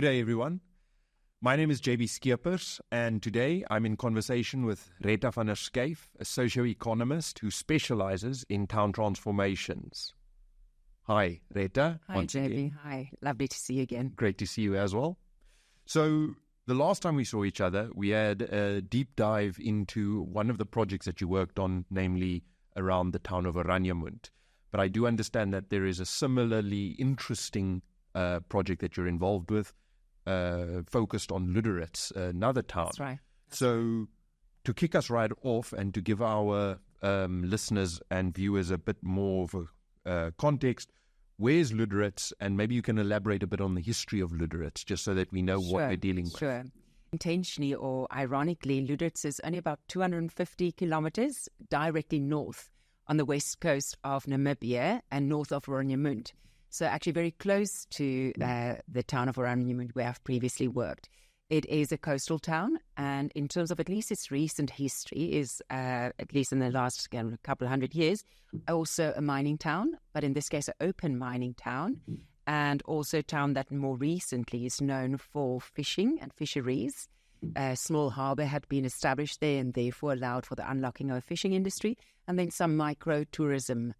Good day, everyone. My name is JB Skeepers, and today I'm in conversation with Retta van der Schuyf, a socio-economist who specializes in town transformations. Hi, Retta. Hi, JB. Hi. Lovely to see you again. Great to see you as well. So the last time we saw each other, we had a deep dive into one of the projects that you worked on, namely around the town of Oranjemund. But I do understand that there is a similarly interesting project that you're involved with, focused on Lüderitz, another town. That's right. So to kick us right off and to give our listeners and viewers a bit more of context, where's Lüderitz? And maybe you can elaborate a bit on the history of Lüderitz, just so that we know what we're dealing with. Sure. Intentionally or ironically, Lüderitz is only about 250 kilometers directly north on the west coast of Namibia and north of Oranjemund. So actually very close to the town of Oranjemund where I've previously worked. It is a coastal town, and in terms of at least its recent history is, at least in the last couple of hundred years, also a mining town, but in this case an open mining town, and also a town that more recently is known for fishing and fisheries. A small harbour had been established there and therefore allowed for the unlocking of a fishing industry, and then some micro-tourism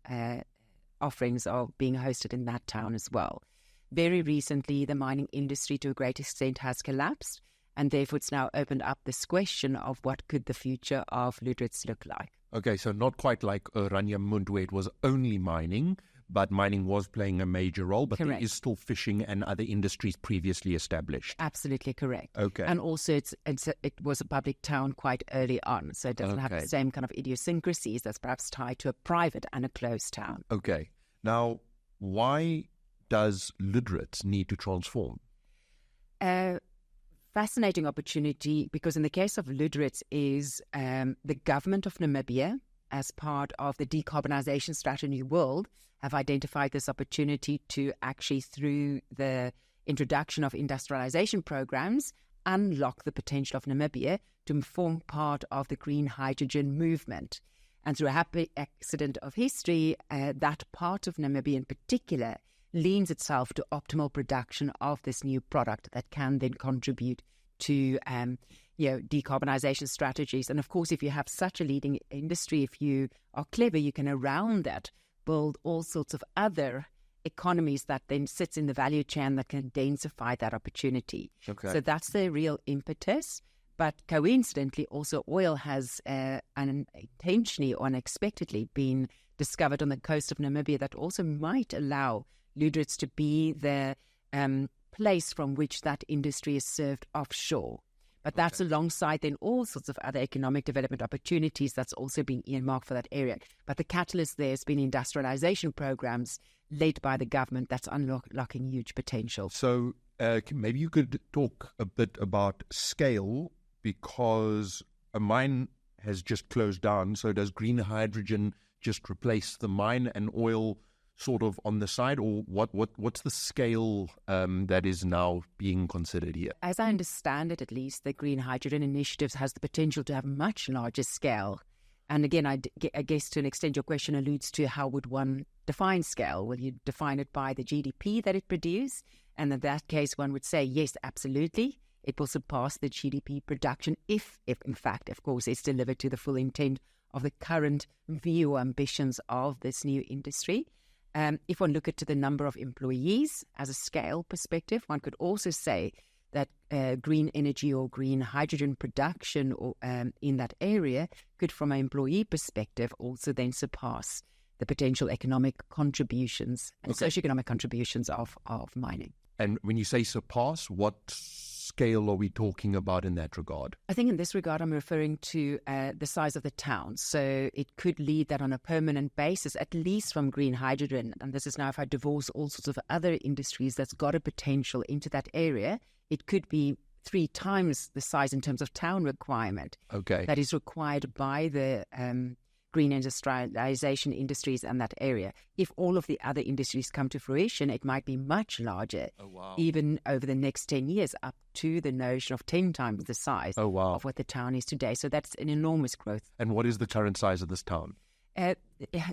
offerings are being hosted in that town as well. Very recently, the mining industry to a great extent has collapsed, and therefore it's now opened up this question of what could the future of Lüderitz look like. Okay, so not quite like Oranjemund where it was only mining, but mining was playing a major role, but Correct. There is still fishing and other industries previously established. Absolutely correct. Okay. And also it was a public town quite early on, so it doesn't have the same kind of idiosyncrasies that's perhaps tied to a private and a closed town. Okay. Now, why does Lüderitz need to transform? Fascinating opportunity, because in the case of Lüderitz is the government of Namibia, as part of the decarbonisation strategy world, have identified this opportunity to actually, through the introduction of industrialisation programs, unlock the potential of Namibia to form part of the green hydrogen movement. And through a happy accident of history, that part of Namibia in particular leans itself to optimal production of this new product that can then contribute to decarbonisation strategies. And of course, if you have such a leading industry, if you are clever, you can around that build all sorts of other economies that then sits in the value chain that can densify that opportunity. Okay. So that's the real impetus. But coincidentally, also oil has unintentionally or unexpectedly been discovered on the coast of Namibia that also might allow Lüderitz to be the place from which that industry is served offshore. But that's alongside then all sorts of other economic development opportunities that's also been earmarked for that area. But the catalyst there has been industrialization programs led by the government that's unlocking huge potential. So maybe you could talk a bit about scale, because a mine has just closed down. So does green hydrogen just replace the mine and oil sort of on the side, or what's the scale that is now being considered here? As I understand it, at least, the green hydrogen initiatives has the potential to have much larger scale. And again, I guess to an extent your question alludes to how would one define scale? Will you define it by the GDP that it produces? And in that case, one would say, yes, absolutely. It will surpass the GDP production if in fact, of course, it's delivered to the full intent of the current view or ambitions of this new industry. If one look at the number of employees as a scale perspective, one could also say that green energy or green hydrogen production or, in that area could, from an employee perspective, also then surpass the potential economic contributions and socioeconomic contributions of mining. And when you say surpass, what scale are we talking about in that regard? I think in this regard, I'm referring to the size of the town. So it could lead that on a permanent basis, at least from green hydrogen. And this is now if I divorce all sorts of other industries that's got a potential into that area, it could be 3 times the size in terms of town requirement that is required by the green industrialization industries in that area. If all of the other industries come to fruition, it might be much larger, even over the next 10 years, up to the notion of 10 times the size of what the town is today. So that's an enormous growth. And what is the current size of this town?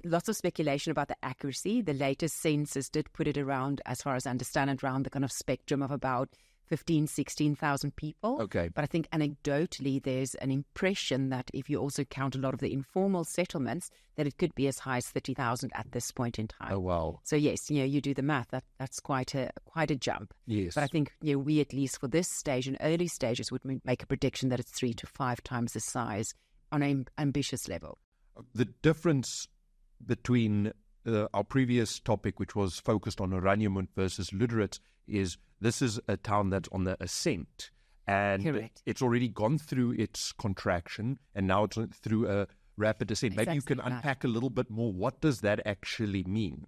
Lots of speculation about the accuracy. The latest census did put it around, as far as I understand it, around the kind of spectrum of about 16,000 people. Okay. But I think anecdotally, there's an impression that if you also count a lot of the informal settlements, that it could be as high as 30,000 at this point in time. Oh, wow. So yes, you do the math. That's quite a jump. Yes. But I think we, at least for this stage and early stages, would make a prediction that it's 3 to 5 times the size on an ambitious level. The difference between our previous topic, which was focused on Oranjemund versus Lüderitz, is this is a town that's on the ascent. And Correct. It's already gone through its contraction, and now it's through a rapid ascent. Maybe you can unpack a little bit more. What does that actually mean?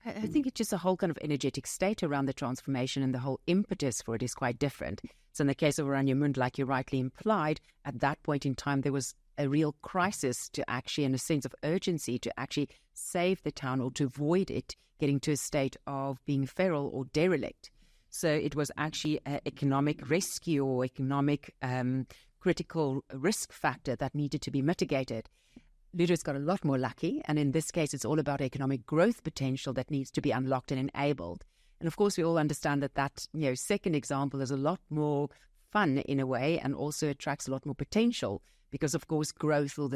I think it's just a whole kind of energetic state around the transformation, and the whole impetus for it is quite different. So in the case of Oranjemund, like you rightly implied, at that point in time, there was a real crisis to actually, in a sense of urgency, to actually save the town or to avoid it getting to a state of being feral or derelict. So it was actually an economic rescue or economic critical risk factor that needed to be mitigated. Lüderitz got a lot more lucky, and in this case, it's all about economic growth potential that needs to be unlocked and enabled. And of course, we all understand that second example is a lot more fun in a way, and also attracts a lot more potential, because of course, growth or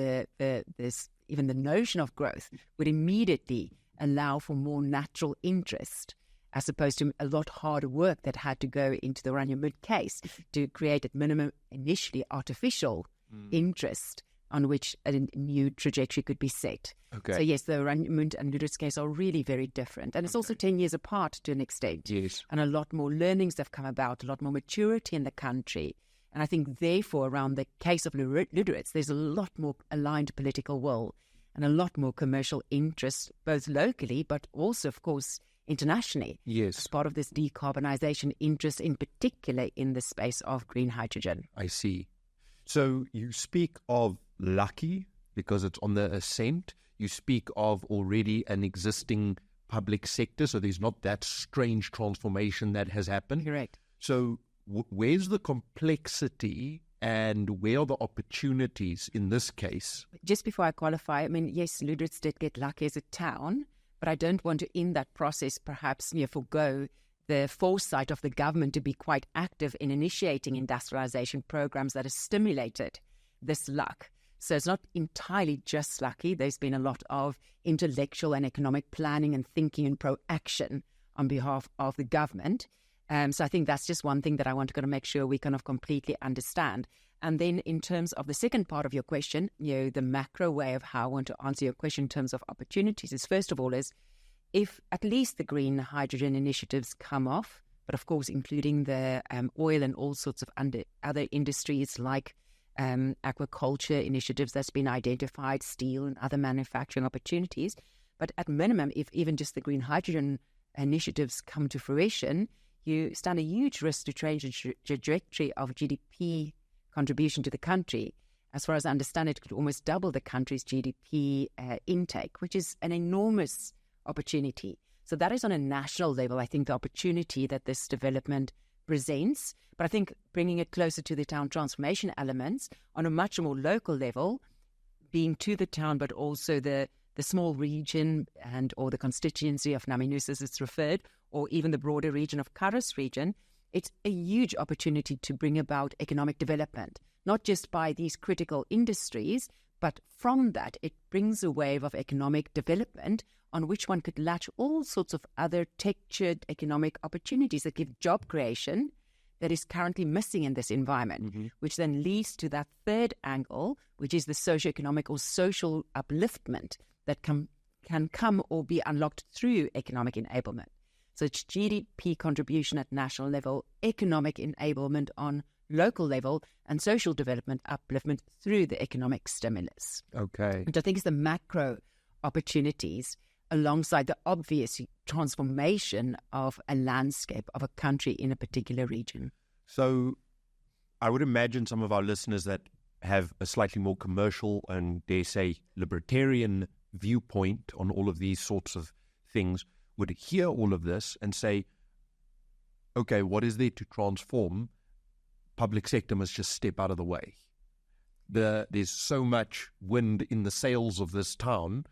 even the notion of growth would immediately allow for more natural interest, as opposed to a lot harder work that had to go into the Oranjemund case to create at minimum initially artificial interest on which a new trajectory could be set. Okay. So yes, the Oranjemund and Lüderitz case are really very different. And it's also 10 years apart to an extent. Yes. And a lot more learnings have come about, a lot more maturity in the country. And I think therefore around the case of Lüderitz, there's a lot more aligned political will and a lot more commercial interest, both locally, but also, of course, internationally. Yes. As part of this decarbonisation interest, in particular in the space of green hydrogen. I see. So you speak of lucky because it's on the ascent. You speak of already an existing public sector, so there's not that strange transformation that has happened. Correct. So where's the complexity and where are the opportunities in this case? Just before I qualify, I mean, yes, Lüderitz did get lucky as a town, but I don't want to, in that process, perhaps forgo the foresight of the government to be quite active in initiating industrialization programs that have stimulated this luck. So it's not entirely just lucky. There's been a lot of intellectual and economic planning and thinking and proaction on behalf of the government. So I think that's just one thing that I want to kind of make sure we kind of completely understand. And then in terms of the second part of your question, the macro way of how I want to answer your question in terms of opportunities is, first of all, is if at least the green hydrogen initiatives come off, but of course including the oil and all sorts of other industries like aquaculture initiatives that's been identified, steel and other manufacturing opportunities. But at minimum, if even just the green hydrogen initiatives come to fruition, you stand a huge risk to change the trajectory of GDP contribution to the country. As far as I understand, it could almost double the country's GDP intake, which is an enormous opportunity. So that is on a national level, I think, the opportunity that this development presents. But I think bringing it closer to the town transformation elements on a much more local level, being to the town, but also the small region or the constituency of Naminus, as it's referred, or even the broader region of Karus region, it's a huge opportunity to bring about economic development, not just by these critical industries, but from that, it brings a wave of economic development on which one could latch all sorts of other textured economic opportunities that give job creation that is currently missing in this environment, which then leads to that third angle, which is the socioeconomic or social upliftment that can come or be unlocked through economic enablement. So it's GDP contribution at national level, economic enablement on local level, and social development upliftment through the economic stimulus. Okay. Which I think is the macro opportunities alongside the obvious transformation of a landscape of a country in a particular region. So I would imagine some of our listeners that have a slightly more commercial and, dare say, libertarian viewpoint on all of these sorts of things would hear all of this and say, okay, what is there to transform? Public sector must just step out of the way. There's so much wind in the sails of this town.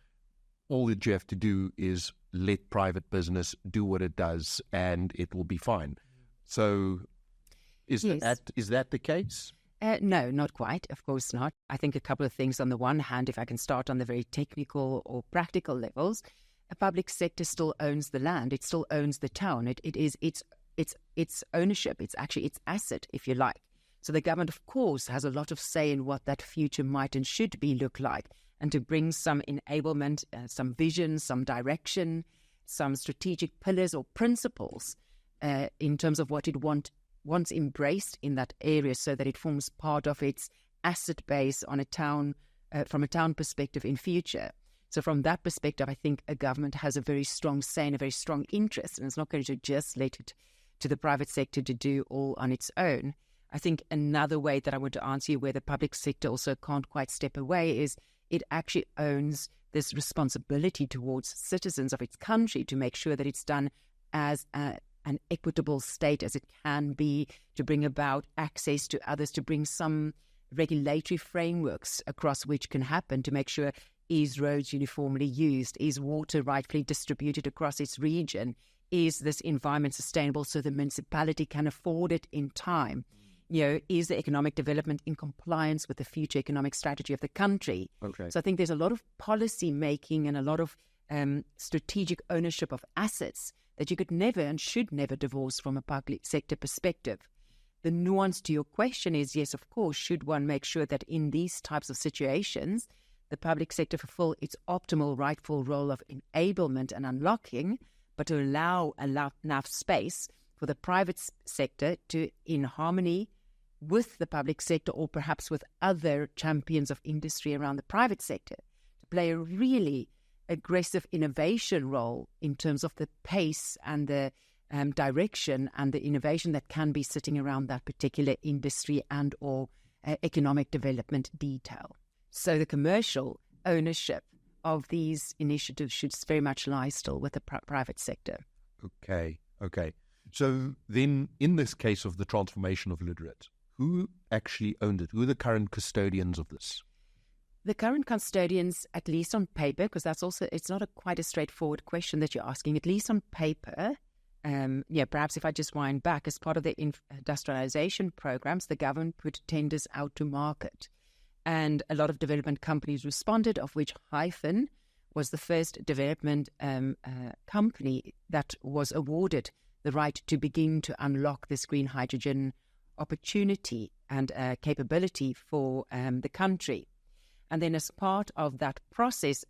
All that you have to do is let private business do what it does and it will be fine. So Is that the case? No, not quite. Of course not. I think a couple of things. On the one hand, if I can start on the very technical or practical levels, a public sector still owns the land. It still owns the town. It is its ownership. It's actually its asset, if you like. So the government, of course, has a lot of say in what that future might and should look like, and to bring some enablement, some vision, some direction, some strategic pillars or principles in terms of what it wants embraced in that area, so that it forms part of its asset base on a town, from a town perspective in future. So from that perspective, I think a government has a very strong say and a very strong interest, and it's not going to just let it to the private sector to do all on its own. I think another way that I want to answer you where the public sector also can't quite step away is it actually owns this responsibility towards citizens of its country to make sure that it's done as an equitable state as it can be, to bring about access to others, to bring some regulatory frameworks across which can happen, to make sure is roads uniformly used, is water rightfully distributed across its region, is this environment sustainable so the municipality can afford it in time, is the economic development in compliance with the future economic strategy of the country. Okay. So I think there's a lot of policy making and a lot of strategic ownership of assets that you could never and should never divorce from a public sector perspective. The nuance to your question is, yes, of course, should one make sure that in these types of situations, the public sector fulfill its optimal rightful role of enablement and unlocking, but to allow enough space for the private sector to, in harmony with the public sector or perhaps with other champions of industry around the private sector, to play a really aggressive innovation role in terms of the pace and the direction and the innovation that can be sitting around that particular industry and or economic development detail. So the commercial ownership of these initiatives should very much lie still with the private sector. Okay. So then in this case of the transformation of Lüderitz, who actually owned it? Who are the current custodians of this? The current custodians, at least on paper, because that's also, it's not quite a straightforward question that you're asking, at least on paper, perhaps if I just wind back, as part of the industrialization programs, the government put tenders out to market. And a lot of development companies responded, of which Hyphen was the first development company that was awarded the right to begin to unlock this green hydrogen opportunity and capability for the country. And then as part of that process,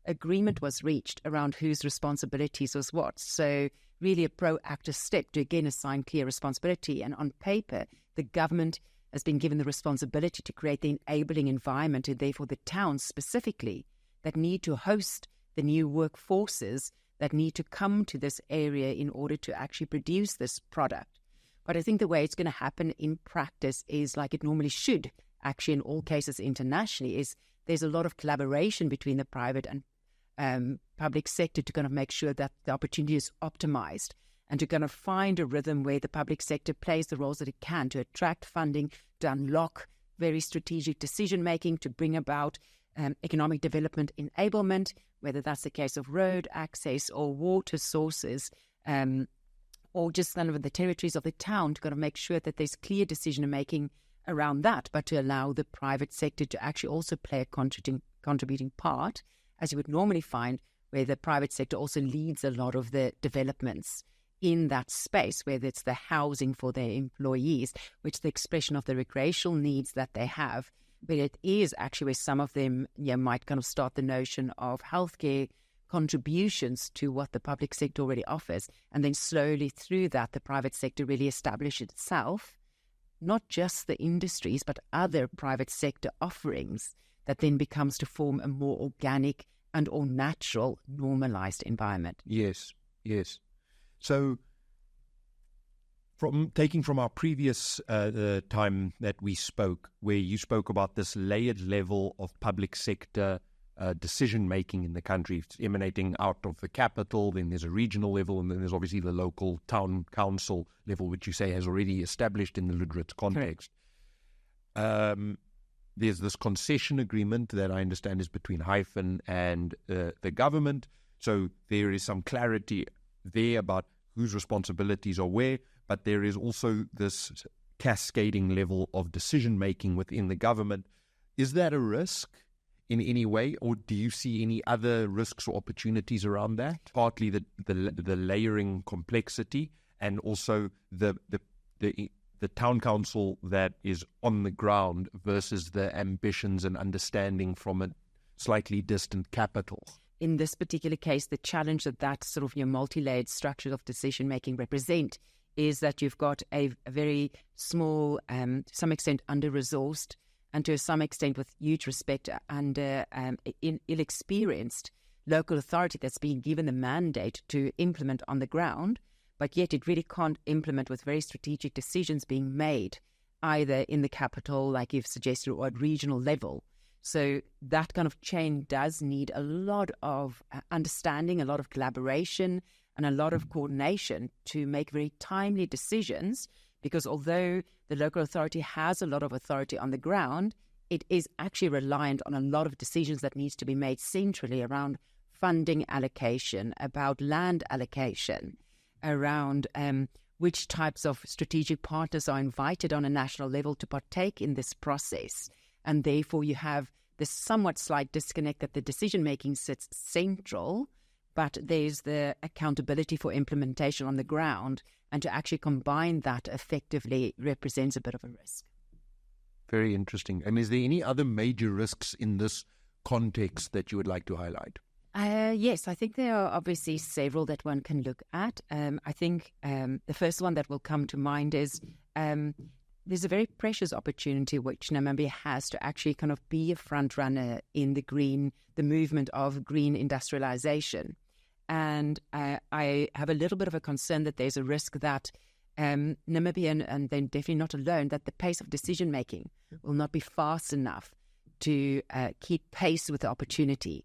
agreement was reached around whose responsibilities was what. So really a proactive step to again assign clear responsibility. And on paper, the government has been given the responsibility to create the enabling environment, and therefore the towns specifically that need to host the new workforces that need to come to this area in order to actually produce this product. But I think the way it's going to happen in practice is like it normally should, actually in all cases internationally, is there's a lot of collaboration between the private and public sector to kind of make sure that the opportunity is optimized, and to kind of find a rhythm where the public sector plays the roles that it can to attract funding, to unlock very strategic decision-making, to bring about economic development enablement, whether that's the case of road access or water sources, or just kind of the territories of the town, to kind of make sure that there's clear decision-making around that, but to allow the private sector to actually also play a contributing part, as you would normally find, where the private sector also leads a lot of the developments in that space, whether it's the housing for their employees, which is the expression of the recreational needs that they have, but it is actually where some of them might kind of start the notion of healthcare contributions to what the public sector already offers, and then slowly through that the private sector really establishes itself, not just the industries, but other private sector offerings that then becomes to form a more organic and or natural normalized environment. Yes. So from our previous time that we spoke, where you spoke about this layered level of public sector decision-making in the country, it's emanating out of the capital, then there's a regional level, and then there's obviously the local town council level, which you say has already established in the Lüderitz context. There's this concession agreement that I understand is between Hyphen and the government, so there is some clarity there about whose responsibilities are where, but there is also this cascading level of decision-making within the government. Is that a risk in any way, or do you see any other risks or opportunities around that? Partly the layering complexity, and also the town council that is on the ground versus the ambitions and understanding from a slightly distant capital. In this particular case, the challenge that sort of your multi-layered structure of decision-making represent is that you've got a very small, to some extent under-resourced, and to some extent with huge respect and ill-experienced local authority that's being given the mandate to implement on the ground, but yet it really can't implement with very strategic decisions being made, either in the capital, like you've suggested, or at regional level. So that kind of chain does need a lot of understanding, a lot of collaboration, and a lot of coordination to make very timely decisions, because although the local authority has a lot of authority on the ground, it is actually reliant on a lot of decisions that needs to be made centrally around funding allocation, about land allocation, around which types of strategic partners are invited on a national level to partake in this process. And therefore you have this somewhat slight disconnect that the decision-making sits central, but there's the accountability for implementation on the ground, and to actually combine that effectively represents a bit of a risk. Very interesting. And is there any other major risks in this context that you would like to highlight? Yes, I think there are obviously several that one can look at. I think the first one that will come to mind is there's a very precious opportunity which Namibia has to actually kind of be a front runner in the movement of green industrialization. And I have a little bit of a concern that there's a risk that Namibia, and then definitely not alone, that the pace of decision-making will not be fast enough to keep pace with the opportunity.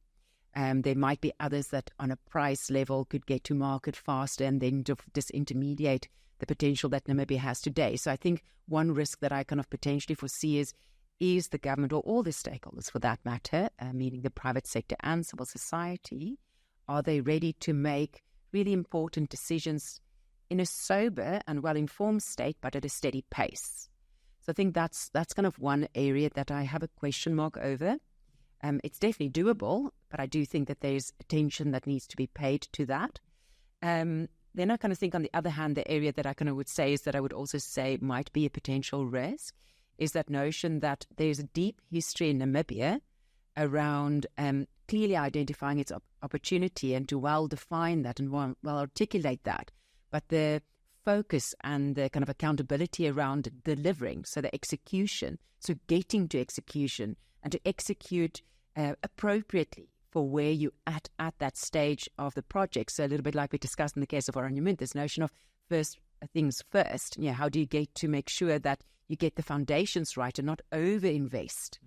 There might be others that on a price level could get to market faster and then disintermediate the potential that Namibia has today. So I think one risk that I kind of potentially foresee is the government, or all the stakeholders for that matter, meaning the private sector and civil society, are they ready to make really important decisions in a sober and well-informed state, but at a steady pace? So I think that's kind of one area that I have a question mark over. It's definitely doable, but I do think that there's attention that needs to be paid to that. Then I kind of think, on the other hand, the area that I kind of would say is that I would also say might be a potential risk is that notion that there's a deep history in Namibia around clearly identifying its opportunity and to well define that and well articulate that. But the focus and the kind of accountability around delivering, so the execution, so getting to execution and to execute appropriately for where you at that stage of the project. So a little bit like we discussed in the case of Oranje, this notion of first things first. Yeah, how do you get to make sure that you get the foundations right and not over-invest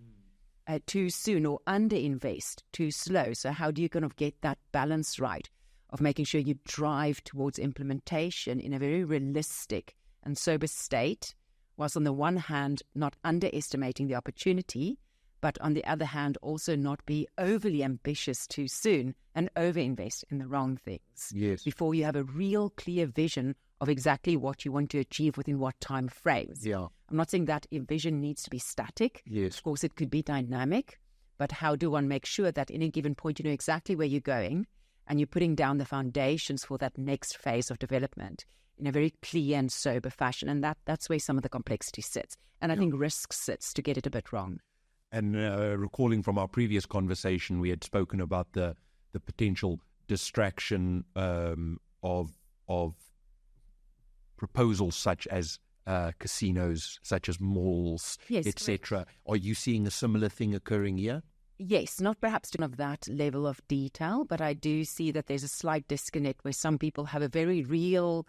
too soon or under-invest too slow? So how do you kind of get that balance right of making sure you drive towards implementation in a very realistic and sober state, whilst on the one hand not underestimating the opportunity, but on the other hand also not be overly ambitious too soon and overinvest in the wrong things. Yes. Before you have a real clear vision of exactly what you want to achieve within what time frames. Yeah. I'm not saying that vision needs to be static. Yes. Of course, it could be dynamic, but how do one make sure that in a given point you know exactly where you're going and you're putting down the foundations for that next phase of development in a very clear and sober fashion? And that's where some of the complexity sits. And I think risk sits to get it a bit wrong. And recalling from our previous conversation, we had spoken about the potential distraction of proposals such as casinos, such as malls, yes, etc. Are you seeing a similar thing occurring here? Yes, not perhaps of that level of detail, but I do see that there's a slight disconnect where some people have a very real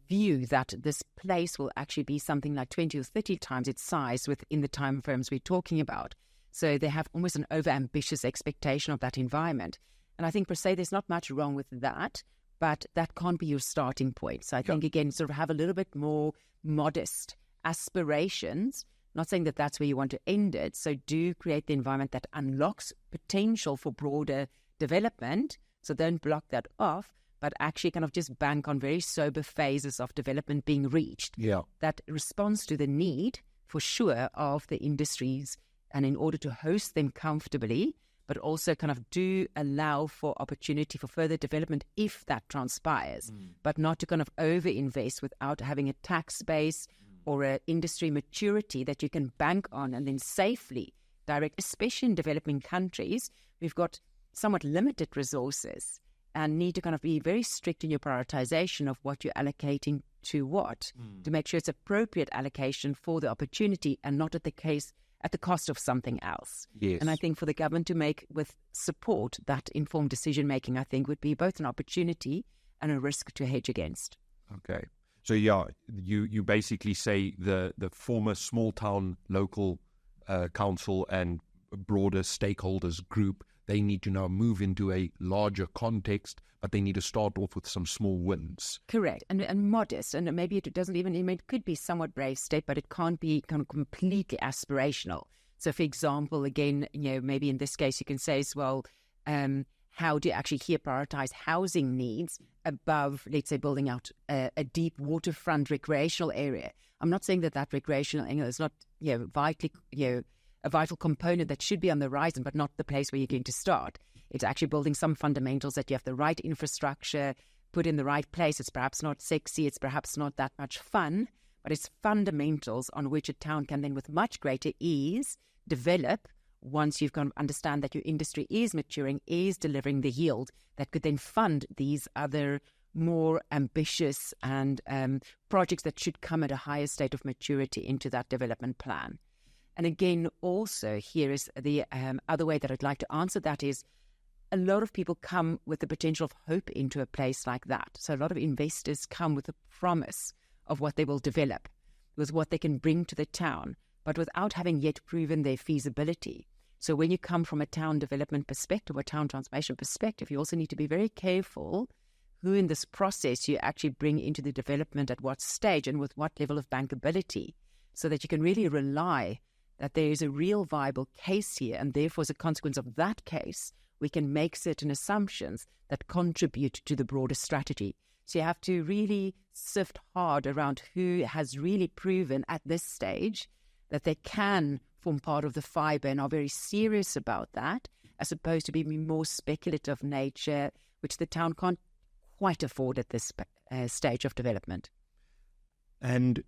view that this place will actually be something like 20 or 30 times its size within the time frames we're talking about. So they have almost an over-ambitious expectation of that environment. And I think per se there's not much wrong with that, but that can't be your starting point. So I think, again, sort of have a little bit more modest aspirations, not saying that that's where you want to end it. So do create the environment that unlocks potential for broader development. So don't block that off, but actually kind of just bank on very sober phases of development being reached. Yeah. That responds to the need, for sure, of the industries, and in order to host them comfortably, but also kind of do allow for opportunity for further development if that transpires, but not to kind of over-invest without having a tax base or an industry maturity that you can bank on and then safely direct, especially in developing countries. We've got somewhat limited resources and need to kind of be very strict in your prioritization of what you're allocating to what, to make sure it's appropriate allocation for the opportunity and not at the cost of something else. Yes. And I think for the government to make with support that informed decision-making, I think would be both an opportunity and a risk to hedge against. Okay. So, yeah, you basically say the former small town local council and broader stakeholders group, they need to now move into a larger context, but they need to start off with some small wins. Correct. And modest. And maybe it doesn't even, it could be somewhat brave step, but it can't be kind of completely aspirational. So, for example, again, maybe in this case, you can say as well, how do you actually here prioritize housing needs above, let's say, building out a deep waterfront recreational area? I'm not saying that recreational area is not, vitally, a vital component that should be on the horizon, but not the place where you're going to start. It's actually building some fundamentals that you have the right infrastructure, put in the right place. It's perhaps not sexy, it's perhaps not that much fun, but it's fundamentals on which a town can then with much greater ease develop once you've kind of understand that your industry is maturing, is delivering the yield that could then fund these other more ambitious and projects that should come at a higher state of maturity into that development plan. And again, also here is the other way that I'd like to answer that is a lot of people come with the potential of hope into a place like that. So a lot of investors come with a promise of what they will develop, with what they can bring to the town, but without having yet proven their feasibility. So when you come from a town development perspective or town transformation perspective, you also need to be very careful who in this process you actually bring into the development at what stage and with what level of bankability, so that you can really rely that there is a real viable case here, and therefore as a consequence of that case, we can make certain assumptions that contribute to the broader strategy. So you have to really sift hard around who has really proven at this stage that they can form part of the fibre and are very serious about that, as opposed to being more speculative nature, which the town can't quite afford at this stage of development. And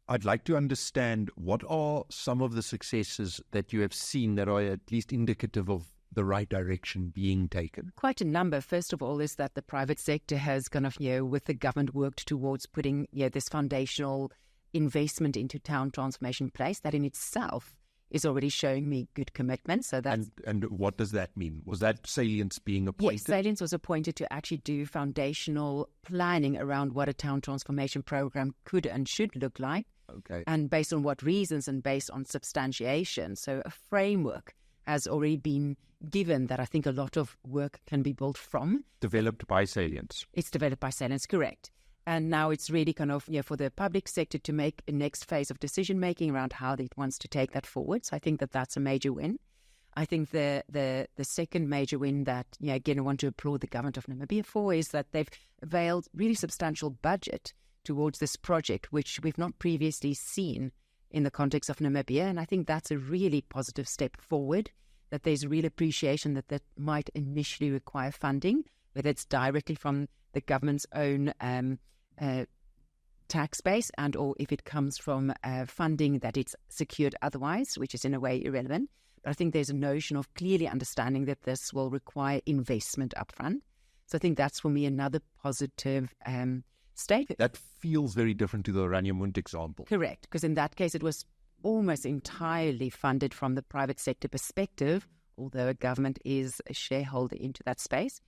I'd like to understand, what are some of the successes that you have seen that are at least indicative of the right direction being taken? Quite a number. First of all is that the private sector has kind of, with the government worked towards putting, this foundational investment into town transformation in place. That in itself is already showing me good commitment. So that's... And what does that mean? Was that Salience being appointed? Yes, Salience was appointed to actually do foundational planning around what a town transformation program could and should look like. Okay. And based on what reasons and based on substantiation. So a framework has already been given that I think a lot of work can be built from. Developed by Salience. It's developed by Salience, correct. And now it's really kind of, for the public sector to make a next phase of decision-making around how it wants to take that forward. So I think that that's a major win. I think the second major win that, again, I want to applaud the government of Namibia for is that they've availed really substantial budget towards this project, which we've not previously seen in the context of Namibia. And I think that's a really positive step forward, that there's real appreciation that might initially require funding, whether it's directly from the government's own tax base and or if it comes from funding that it's secured otherwise, which is in a way irrelevant. But I think there's a notion of clearly understanding that this will require investment upfront. So I think that's for me another positive statement. That feels very different to the Oranienmund example. Correct, because in that case it was almost entirely funded from the private sector perspective, although a government is a shareholder into that space.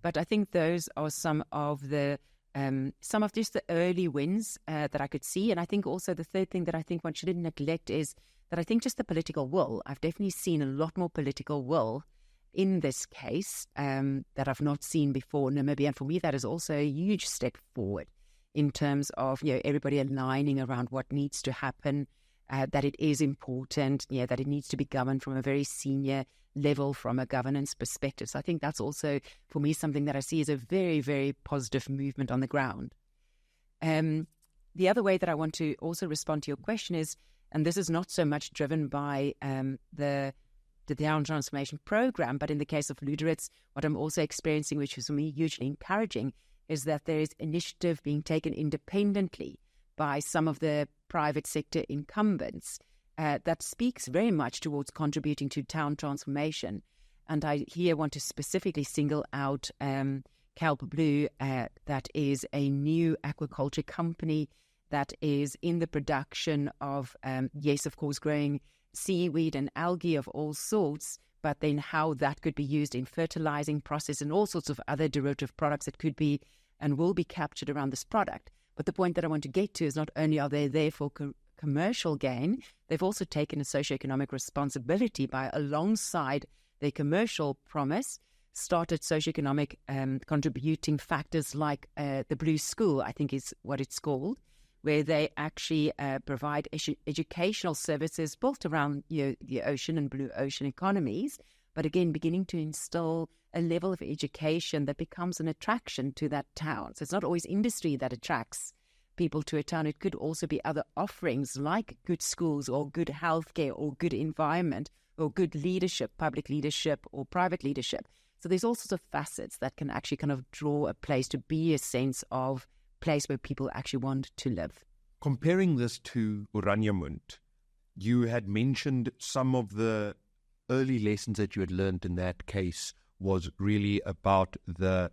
But I think those are some of just the early wins that I could see. And I think also the third thing that I think one shouldn't neglect is that I think just the political will. I've definitely seen a lot more political will in this case that I've not seen before in Namibia. And for me, that is also a huge step forward in terms of everybody aligning around what needs to happen that it is important, that it needs to be governed from a very senior level from a governance perspective. So I think that's also, for me, something that I see as a very, very positive movement on the ground. The other way that I want to also respond to your question is, and this is not so much driven by the town transformation program, but in the case of Lüderitz, what I'm also experiencing, which is for me hugely encouraging, is that there is initiative being taken independently by some of the private sector incumbents that speaks very much towards contributing to town transformation. And I here want to specifically single out Kelp Blue, that is a new aquaculture company that is in the production of, yes, of course, growing seaweed and algae of all sorts, but then how that could be used in fertilizing process and all sorts of other derivative products that could be and will be captured around this product. But the point that I want to get to is not only are they there for commercial gain, they've also taken a socioeconomic responsibility by, alongside their commercial promise, started socioeconomic contributing factors like the Blue School, I think is what it's called, where they actually provide educational services built around the ocean and blue ocean economies, but again, beginning to instill a level of education that becomes an attraction to that town. So it's not always industry that attracts people to a town. It could also be other offerings like good schools or good healthcare or good environment or good leadership, public leadership or private leadership. So there's all sorts of facets that can actually kind of draw a place to be a sense of place where people actually want to live. Comparing this to Oranjemund, you had mentioned some of the early lessons that you had learned in that case was really about the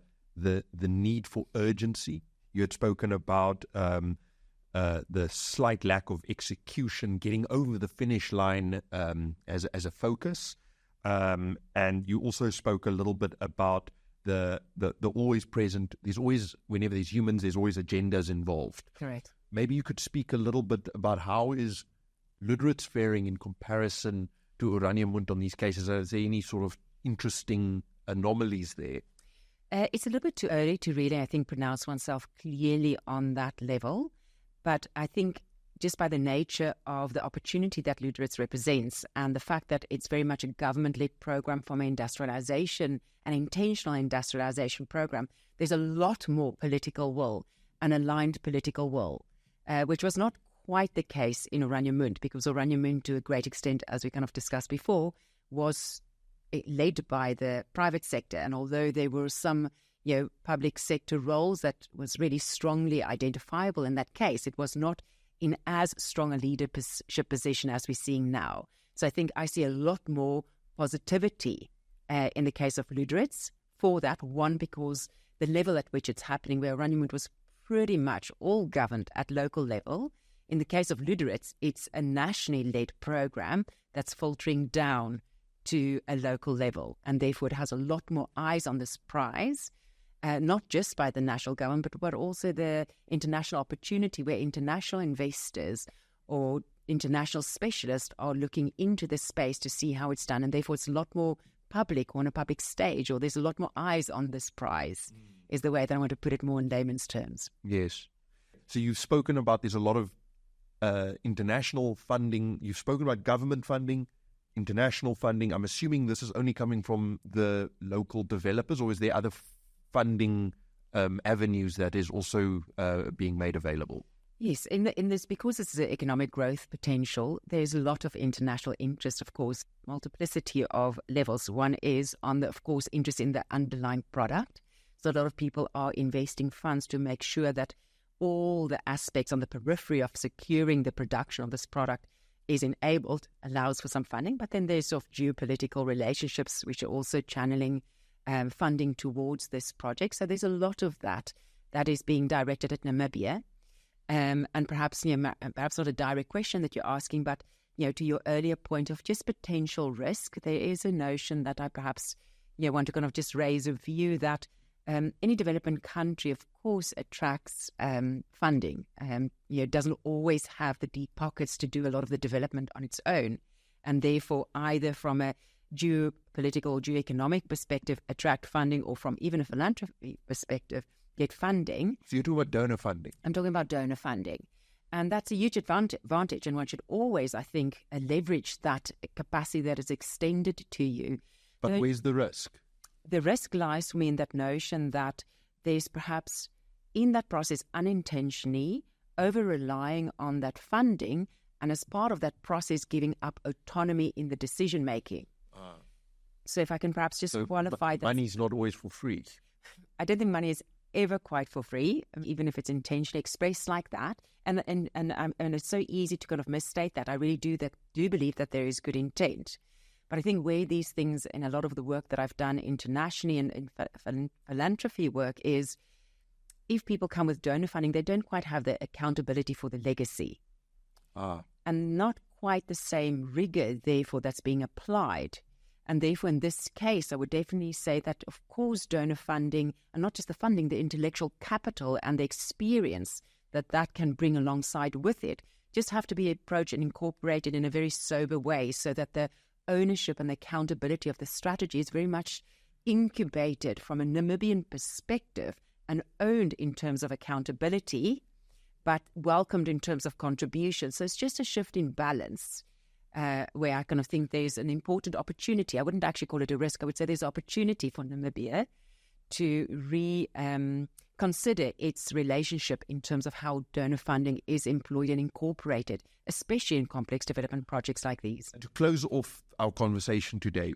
need for urgency. You had spoken about the slight lack of execution, getting over the finish line as a focus, and you also spoke a little bit about the always present. There's always, whenever there's humans, there's always agendas involved. Correct. Maybe you could speak a little bit about how is Lüderitz faring in comparison to Oranjemund on these cases. Is there any sort of interesting anomalies there? It's a little bit too early to really, I think, pronounce oneself clearly on that level. But I think just by the nature of the opportunity that Lüderitz represents and the fact that it's very much a government-led program from industrialization, an intentional industrialization program, there's a lot more political will and aligned political will, which was not quite the case in Oranjemund, because Oranjemund, to a great extent, as we kind of discussed before, was led by the private sector. And although there were some public sector roles that was really strongly identifiable in that case, it was not in as strong a leadership position as we're seeing now. So I think I see a lot more positivity in the case of Lüderitz for that. One, because the level at which it's happening, where Oranjemund was pretty much all governed at local level. In the case of Lüderitz, it's a nationally led program that's filtering down to a local level, and therefore it has a lot more eyes on this prize, not just by the national government, but also the international opportunity where international investors or international specialists are looking into this space to see how it's done, and therefore it's a lot more public, on a public stage, or there's a lot more eyes on this prize, is the way that I want to put it more in layman's terms. Yes. So you've spoken about there's a lot of international funding. You've spoken about government funding, international funding. I'm assuming this is only coming from the local developers, or is there other funding avenues that is also being made available? Yes, in this, because it's an economic growth potential, there's a lot of international interest, of course, multiplicity of levels. One is on the, of course, interest in the underlying product. So a lot of people are investing funds to make sure that all the aspects on the periphery of securing the production of this product is enabled, allows for some funding. But then there's sort of geopolitical relationships, which are also channeling funding towards this project. So there's a lot of that is being directed at Namibia. And perhaps, perhaps not a direct question that you're asking, but, to your earlier point of just potential risk, there is a notion that I perhaps, want to kind of just raise a view that any development country, of course, attracts funding. Doesn't always have the deep pockets to do a lot of the development on its own. And therefore, either from a geopolitical or geoeconomic perspective, attract funding, or from even a philanthropy perspective, get funding. So you're talking about donor funding? I'm talking about donor funding. And that's a huge advantage, and one should always, I think, leverage that capacity that is extended to you. But where's the risk? The risk lies for me in that notion that there's perhaps in that process unintentionally over-relying on that funding, and as part of that process giving up autonomy in the decision-making. So if I can perhaps just qualify that. Money's not always for free. I don't think money is ever quite for free, even if it's intentionally expressed like that. And it's so easy to kind of misstate that. I really do believe that there is good intent. But I think where these things, in a lot of the work that I've done internationally and in philanthropy work, is if people come with donor funding, they don't quite have the accountability for the legacy. And not quite the same rigor, therefore, that's being applied. And therefore, in this case, I would definitely say that, of course, donor funding, and not just the funding, the intellectual capital and the experience that can bring alongside with it, just have to be approached and incorporated in a very sober way so that the ownership and the accountability of the strategy is very much incubated from a Namibian perspective and owned in terms of accountability, but welcomed in terms of contribution. So it's just a shift in balance. Where I kind of think there's an important opportunity. I wouldn't actually call it a risk. I would say there's opportunity for Namibia to reconsider its relationship in terms of how donor funding is employed and incorporated, especially in complex development projects like these. And to close off our conversation today,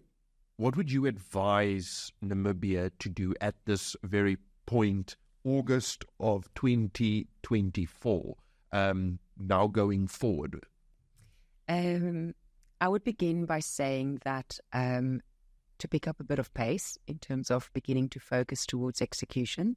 what would you advise Namibia to do at this very point, August of 2024, now going forward? I would begin by saying that to pick up a bit of pace in terms of beginning to focus towards execution.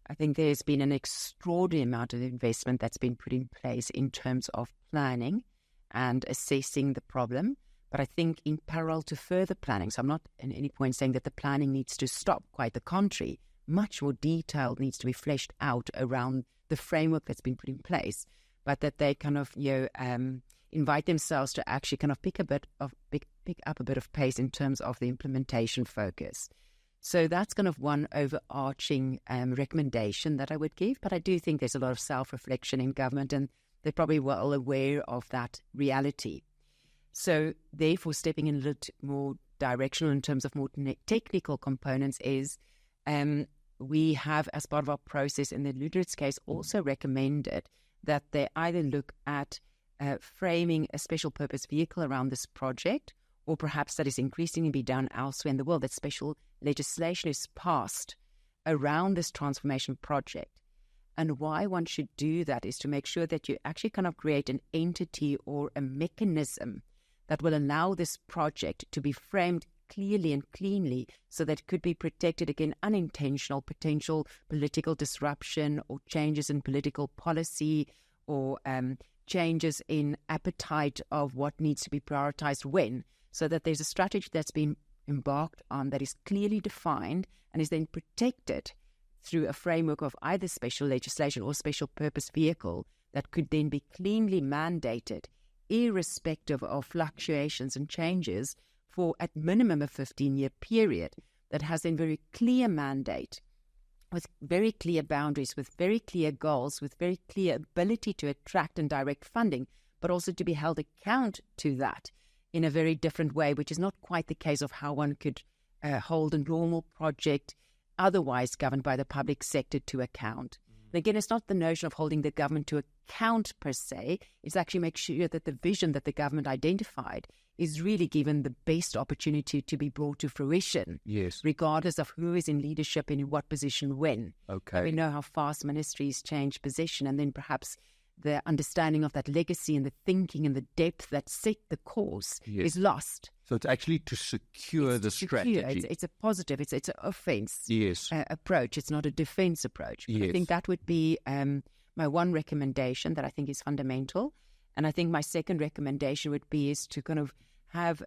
I think there's been an extraordinary amount of investment that's been put in place in terms of planning and assessing the problem. But I think in parallel to further planning, so I'm not at any point saying that the planning needs to stop, quite the contrary, much more detail needs to be fleshed out around the framework that's been put in place, but that they kind of, invite themselves to actually kind of pick up a bit of pace in terms of the implementation focus. So that's kind of one overarching recommendation that I would give. But I do think there's a lot of self-reflection in government, and they're probably well aware of that reality. So therefore, stepping in a little more directional in terms of more technical components is we have, as part of our process in the Lüderitz case, also recommended that they either look at framing a special purpose vehicle around this project, or perhaps that is increasingly be done elsewhere in the world, that special legislation is passed around this transformation project. And why one should do that is to make sure that you actually kind of create an entity or a mechanism that will allow this project to be framed clearly and cleanly so that it could be protected against unintentional potential political disruption or changes in political policy or changes in appetite of what needs to be prioritized when, so that there's a strategy that's been embarked on that is clearly defined and is then protected through a framework of either special legislation or special purpose vehicle that could then be cleanly mandated, irrespective of fluctuations and changes, for at minimum a 15-year period that has a very clear mandate, with very clear boundaries, with very clear goals, with very clear ability to attract and direct funding, but also to be held account to that in a very different way, which is not quite the case of how one could hold a normal project otherwise governed by the public sector to account. And again, it's not the notion of holding the government to account per se, it's actually make sure that the vision that the government identified is really given the best opportunity to be brought to fruition, yes, regardless of who is in leadership and in what position when. Okay. We know how fast ministries change position, and then perhaps the understanding of that legacy and the thinking and the depth that set the course is lost. So it's actually to secure the strategy. It's a positive, it's an offense approach. It's not a defense approach. Yes. I think that would be my one recommendation that I think is fundamental. And I think my second recommendation would be is to kind of have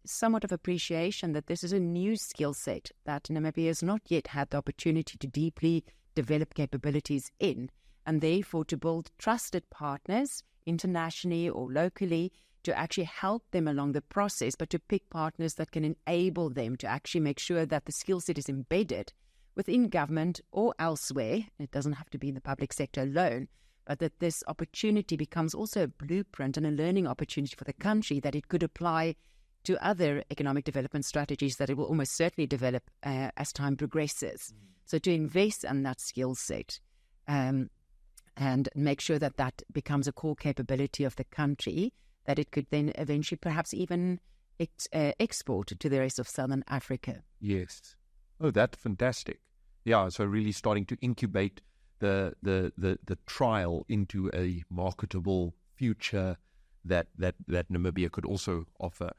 somewhat of appreciation that this is a new skill set that Namibia has not yet had the opportunity to deeply develop capabilities in, and therefore to build trusted partners internationally or locally to actually help them along the process, but to pick partners that can enable them to actually make sure that the skill set is embedded within government or elsewhere. It doesn't have to be in the public sector alone, but that this opportunity becomes also a blueprint and a learning opportunity for the country that it could apply to other economic development strategies that it will almost certainly develop as time progresses. So to invest in that skill set and make sure that that becomes a core capability of the country, that it could then eventually perhaps even export to the rest of Southern Africa. Yes. Oh, that's fantastic. Yeah, so really starting to incubate the trial into a marketable future that Namibia could also offer.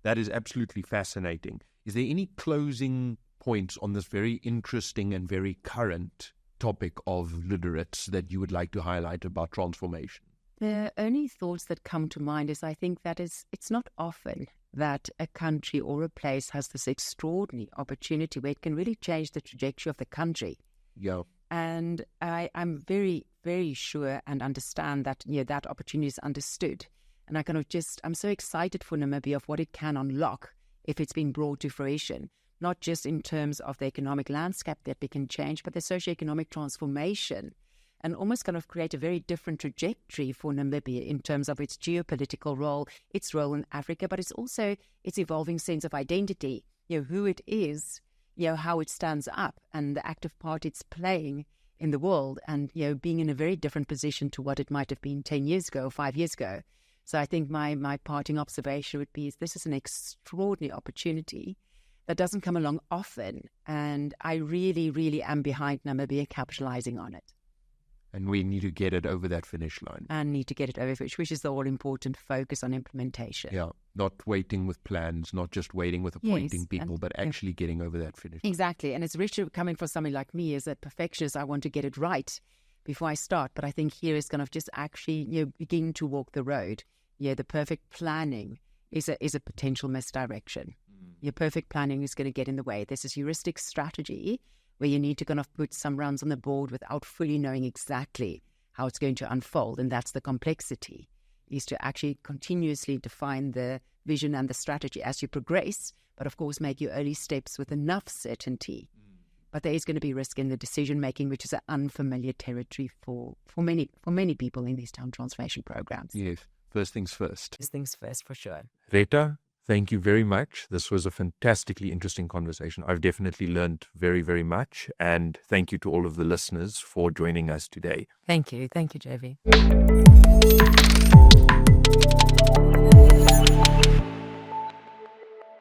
That is absolutely fascinating. Is there any closing points on this very interesting and very current topic of Lüderitz that you would like to highlight about transformation? The only thoughts that come to mind is I think that it's not often that a country or a place has this extraordinary opportunity where it can really change the trajectory of the country. Yeah. And I'm very, very sure and understand that that opportunity is understood. And I'm so excited for Namibia of what it can unlock if it's being brought to fruition, not just in terms of the economic landscape that we can change, but the socioeconomic transformation, and almost kind of create a very different trajectory for Namibia in terms of its geopolitical role, its role in Africa, but it's also its evolving sense of identity, who it is, how it stands up and the active part it's playing in the world, and, being in a very different position to what it might have been 10 years ago, 5 years ago. So I think my parting observation would be this is an extraordinary opportunity that doesn't come along often, and I really, really am behind Namibia capitalizing on it. And we need to get it over that finish line. And need to get it over, which is the all-important focus on implementation. Yeah, not waiting with plans, not just waiting with appointing people, but actually getting over that finish line. Exactly, and it's rich coming from somebody like me as a perfectionist. I want to get it right before I start, but I think here is kind of just actually begin to walk the road. The perfect planning is a potential misdirection. Your perfect planning is going to get in the way. This is heuristic strategy where you need to kind of put some runs on the board without fully knowing exactly how it's going to unfold. And that's the complexity, is to actually continuously define the vision and the strategy as you progress, but of course make your early steps with enough certainty. But there is going to be risk in the decision-making, which is an unfamiliar territory for many people in these town transformation programs. Yes, first things first. First things first, for sure. Rita, thank you very much. This was a fantastically interesting conversation. I've definitely learned very, very much. And thank you to all of the listeners for joining us today. Thank you. Thank you, JV.